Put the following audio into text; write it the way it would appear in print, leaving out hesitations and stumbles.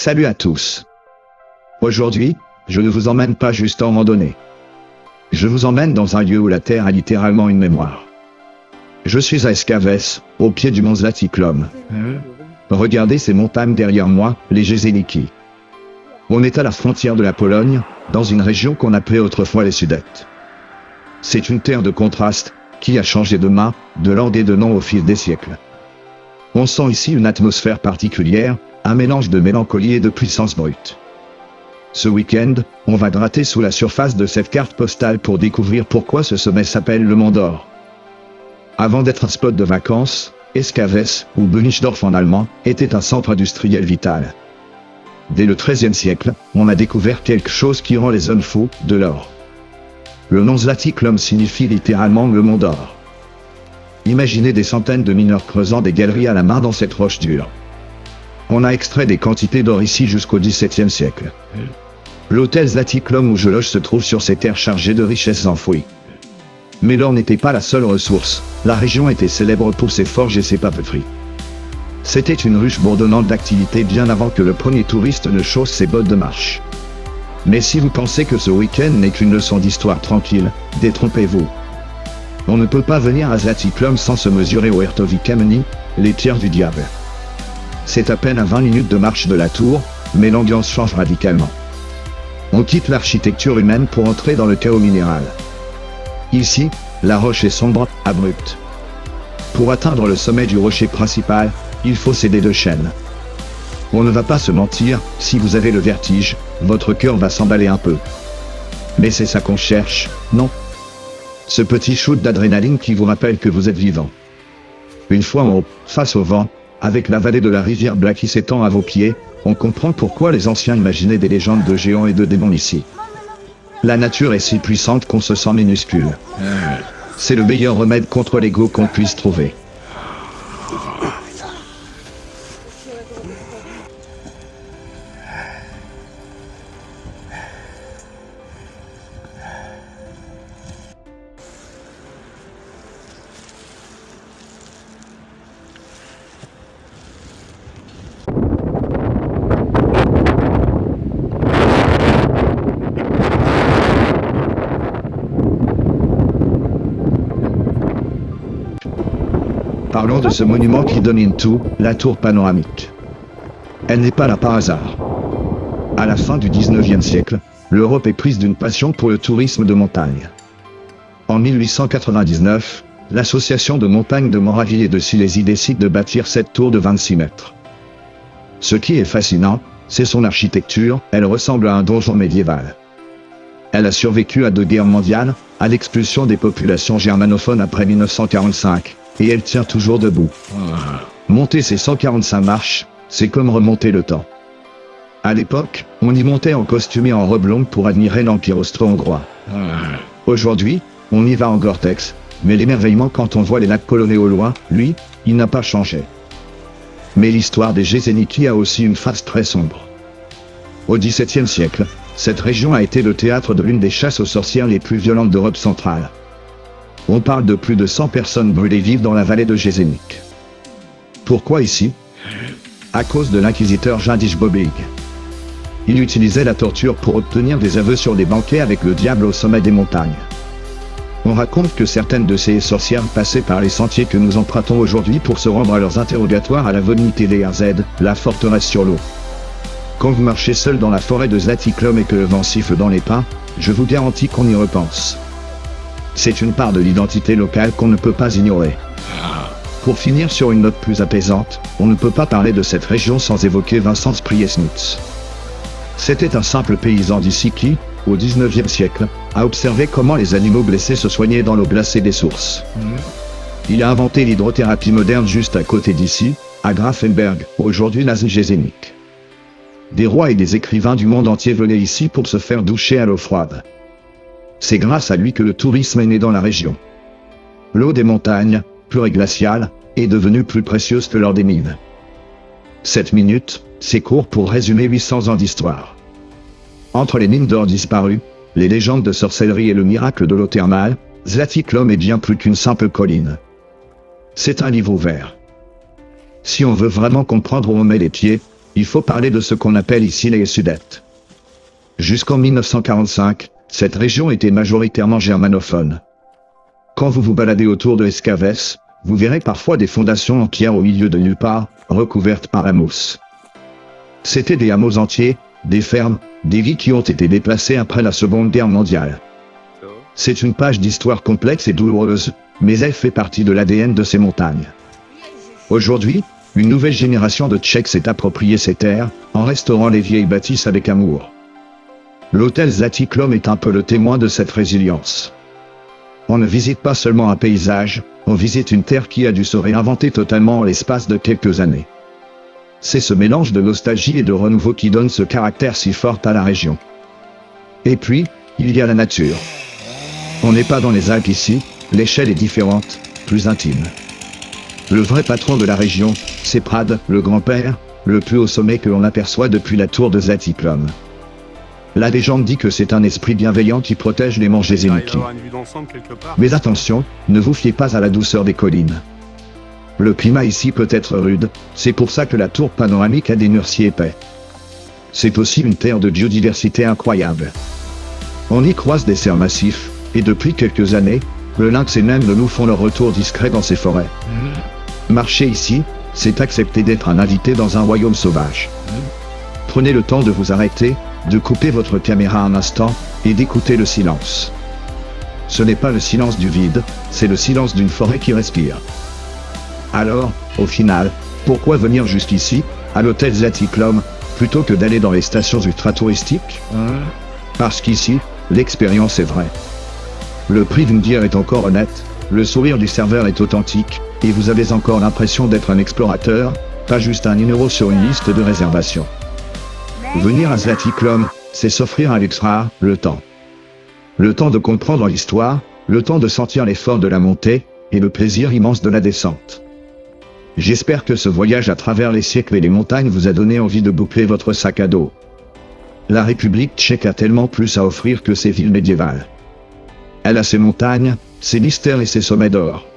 Salut à tous. Aujourd'hui, je ne vous emmène pas juste en randonnée. Je vous emmène dans un lieu où la Terre a littéralement une mémoire. Je suis à Escavès, au pied du mont Zlatiklom. Regardez ces montagnes derrière moi, les Jeseniki. On est à la frontière de la Pologne, dans une région qu'on appelait autrefois les Sudètes. C'est une terre de contraste, qui a changé de main, de langue et de nom au fil des siècles. On sent ici une atmosphère particulière, un mélange de mélancolie et de puissance brute. Ce week-end, on va gratter sous la surface de cette carte postale pour découvrir pourquoi ce sommet s'appelle le Mont d'Or. Avant d'être un spot de vacances, Escavès, ou Bünisdorf en allemand, était un centre industriel vital. Dès le XIIIe siècle, on a découvert quelque chose qui rend les zones fous, de l'or. Le nom Zlatiklom signifie littéralement le Mont d'Or. Imaginez des centaines de mineurs creusant des galeries à la main dans cette roche dure. On a extrait des quantités d'or ici jusqu'au XVIIe siècle. L'hôtel Zlatiklom où je loge se trouve sur ces terres chargées de richesses enfouies. Mais l'or n'était pas la seule ressource, la région était célèbre pour ses forges et ses papeteries. C'était une ruche bourdonnante d'activité bien avant que le premier touriste ne chausse ses bottes de marche. Mais si vous pensez que ce week-end n'est qu'une leçon d'histoire tranquille, détrompez-vous. On ne peut pas venir à Zlatiklom sans se mesurer au Hertovi Kameni, les pierres du diable. C'est à peine à 20 minutes de marche de la tour, mais l'ambiance change radicalement. On quitte l'architecture humaine pour entrer dans le chaos minéral. Ici, la roche est sombre, abrupte. Pour atteindre le sommet du rocher principal, il faut s'aider de chaînes. On ne va pas se mentir, si vous avez le vertige, votre cœur va s'emballer un peu. Mais c'est ça qu'on cherche, non? Ce petit shoot d'adrénaline qui vous rappelle que vous êtes vivant. Une fois en haut, face au vent, avec la vallée de la rivière Black qui s'étend à vos pieds, on comprend pourquoi les anciens imaginaient des légendes de géants et de démons ici. La nature est si puissante qu'on se sent minuscule. C'est le meilleur remède contre l'ego qu'on puisse trouver. Parlons de ce monument qui domine tout, la tour panoramique. Elle n'est pas là par hasard. À la fin du XIXe siècle, l'Europe est prise d'une passion pour le tourisme de montagne. En 1899, l'association de montagne de Moravie et de Silésie décide de bâtir cette tour de 26 mètres. Ce qui est fascinant, c'est son architecture, elle ressemble à un donjon médiéval. Elle a survécu à 2 guerres mondiales, à l'expulsion des populations germanophones après 1945. Et elle tient toujours debout. Monter ces 145 marches, c'est comme remonter le temps. À l'époque, on y montait en costume et en robe longue pour admirer l'Empire austro-hongrois. Aujourd'hui, on y va en Gore-Tex, mais l'émerveillement quand on voit les lacs polonais au loin, lui, il n'a pas changé. Mais l'histoire des Jeseniki a aussi une face très sombre. Au XVIIe siècle, cette région a été le théâtre de l'une des chasses aux sorcières les plus violentes d'Europe centrale. On parle de plus de 100 personnes brûlées vives dans la vallée de Jesenik. Pourquoi ici? À cause de l'inquisiteur Jadis Bobig. Il utilisait la torture pour obtenir des aveux sur des banquets avec le diable au sommet des montagnes. On raconte que certaines de ces sorcières passaient par les sentiers que nous empruntons aujourd'hui pour se rendre à leurs interrogatoires à la Vonité DRZ, la forteresse sur l'eau. Quand vous marchez seul dans la forêt de Zlatiklom et que le vent siffle dans les pins, je vous garantis qu'on y repense. C'est une part de l'identité locale qu'on ne peut pas ignorer. Pour finir sur une note plus apaisante, on ne peut pas parler de cette région sans évoquer Vincent Priesnitz. C'était un simple paysan d'ici qui, au XIXe siècle, a observé comment les animaux blessés se soignaient dans l'eau glacée des sources. Il a inventé l'hydrothérapie moderne juste à côté d'ici, à Grafenberg, aujourd'hui Jesenik. Des rois et des écrivains du monde entier venaient ici pour se faire doucher à l'eau froide. C'est grâce à lui que le tourisme est né dans la région. L'eau des montagnes, pure et glaciale, est devenue plus précieuse que l'or des mines. 7 minutes, c'est court pour résumer 800 ans d'histoire. Entre les mines d'or disparues, les légendes de sorcellerie et le miracle de l'eau thermale, Zlatiklom est bien plus qu'une simple colline. C'est un livre ouvert. Si on veut vraiment comprendre où on met les pieds, il faut parler de ce qu'on appelle ici les Sudètes. Jusqu'en 1945, cette région était majoritairement germanophone. Quand vous vous baladez autour de Escavès, vous verrez parfois des fondations en pierre au milieu de nulle part, recouvertes par la mousse. C'étaient des hameaux entiers, des fermes, des vies qui ont été déplacées après la Seconde Guerre mondiale. C'est une page d'histoire complexe et douloureuse, mais elle fait partie de l'ADN de ces montagnes. Aujourd'hui, une nouvelle génération de Tchèques s'est approprié ces terres, en restaurant les vieilles bâtisses avec amour. L'hôtel Zlatý est un peu le témoin de cette résilience. On ne visite pas seulement un paysage, on visite une terre qui a dû se réinventer totalement en l'espace de quelques années. C'est ce mélange de nostalgie et de renouveau qui donne ce caractère si fort à la région. Et puis, il y a la nature. On n'est pas dans les Alpes ici, l'échelle est différente, plus intime. Le vrai patron de la région, c'est Prad, le grand-père, le plus haut sommet que l'on aperçoit depuis la tour de Zlatý. La légende dit que c'est un esprit bienveillant qui protège les Mangézéniki. Mais attention, ne vous fiez pas à la douceur des collines. Le climat ici peut être rude, c'est pour ça que la tour panoramique a des murs si épais. C'est aussi une terre de biodiversité incroyable. On y croise des cerfs massifs, et depuis quelques années, le lynx et même le loup font leur retour discret dans ces forêts. Marcher ici, c'est accepter d'être un invité dans un royaume sauvage. Prenez le temps de vous arrêter, de couper votre caméra un instant, et d'écouter le silence. Ce n'est pas le silence du vide, c'est le silence d'une forêt qui respire. Alors, au final, pourquoi venir jusqu'ici, à l'hôtel Zlatý, plutôt que d'aller dans les stations ultra-touristiques? Parce qu'ici, l'expérience est vraie. Le prix d'une bière est encore honnête, le sourire du serveur est authentique, et vous avez encore l'impression d'être un explorateur, pas juste un numéro sur une liste de réservation. Venir à Zlatý, c'est s'offrir un luxe rare, le temps. Le temps de comprendre l'histoire, le temps de sentir l'effort de la montée, et le plaisir immense de la descente. J'espère que ce voyage à travers les siècles et les montagnes vous a donné envie de boucler votre sac à dos. La République tchèque a tellement plus à offrir que ses villes médiévales. Elle a ses montagnes, ses mystères et ses sommets d'or.